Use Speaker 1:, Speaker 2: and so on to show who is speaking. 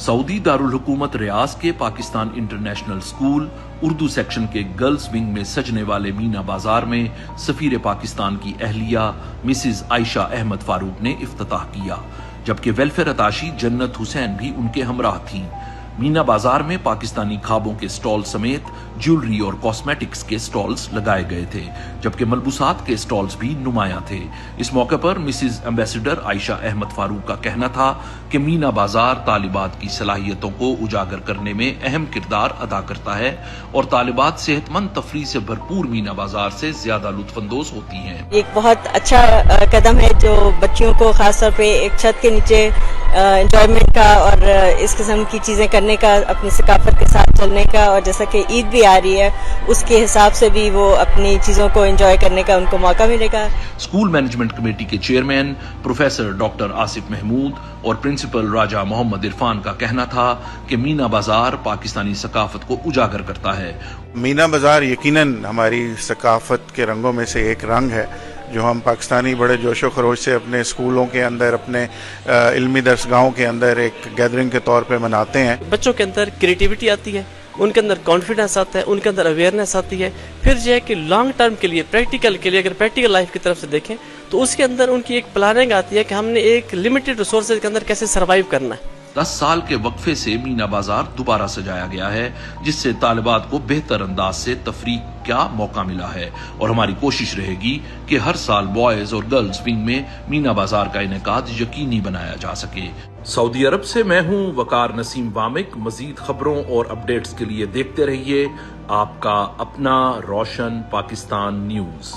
Speaker 1: سعودی دارالحکومت ریاض کے Pakistan international school Urdu section کے گرلز ونگ میں سجنے والے مینا بازار میں سفیر پاکستان کی اہلیہ مسز عائشہ احمد فاروق نے افتتاح کیا، جبکہ ویلفیئر اتاشی جنت حسین بھی ان کے ہمراہ تھیں۔ مینا بازار میں پاکستانی خوابوں کے سٹال سمیت جیولری اور کاسمیٹکس کے سٹالز لگائے گئے تھے، جبکہ ملبوسات کے سٹالز بھی نمایاں تھے۔ اس موقع پر مسز ایمبیسڈر عائشہ احمد فاروق کا کہنا تھا کہ مینا بازار طالبات کی صلاحیتوں کو اجاگر کرنے میں اہم کردار ادا کرتا ہے اور طالبات صحت مند تفریح سے بھرپور مینا بازار سے زیادہ لطف اندوز ہوتی ہیں۔
Speaker 2: ایک بہت اچھا قدم ہے جو بچیوں کو خاص طور پہ ایک چھت کے نیچے انجوائمنٹ کا اور اس قسم کی چیزیں کرنے کا، اپنی ثقافت کے ساتھ چلنے کا، اور جیسا کہ عید بھی آ رہی ہے اس کے حساب سے بھی وہ اپنی چیزوں کو انجوائے کرنے کا ان کو موقع ملے گا۔
Speaker 1: اسکول مینجمنٹ کمیٹی کے chairman professor doctor Asif Mahmood اور پرنسپل راجہ محمد عرفان کا کہنا تھا کہ مینا بازار پاکستانی ثقافت کو اجاگر کرتا ہے۔
Speaker 3: مینا بازار یقیناً ہماری ثقافت کے رنگوں میں سے ایک رنگ ہے جو ہم پاکستانی بڑے جوش و خروش سے اپنے اسکولوں کے اندر، اپنے علمی درسگاہوں کے اندر ایک گیدرنگ کے طور پہ مناتے ہیں۔
Speaker 4: بچوں کے اندر کریٹیوٹی آتی ہے، ان کے اندر کانفیڈنس آتا ہے، ان کے اندر اویئرنیس آتی ہے۔ پھر جو ہے کہ لانگ ٹرم کے لیے، پریکٹیکل کے لیے، اگر پریکٹیکل لائف کی طرف سے دیکھیں تو اس کے اندر ان کی ایک پلاننگ آتی ہے کہ ہم نے ایک لمیٹڈ ریسورسز کے اندر کیسے سروائیو کرنا ہے۔
Speaker 1: 10 سال کے وقفے سے مینا بازار دوبارہ سجایا گیا ہے، جس سے طالبات کو بہتر انداز سے تفریح کا موقع ملا ہے، اور ہماری کوشش رہے گی کہ ہر سال بوائز اور گرلز ونگ میں مینا بازار کا انعقاد یقینی بنایا جا سکے۔ سعودی عرب سے میں ہوں وقار نسیم وامک۔ مزید خبروں اور اپڈیٹس کے لیے دیکھتے رہیے آپ کا اپنا روشن پاکستان نیوز۔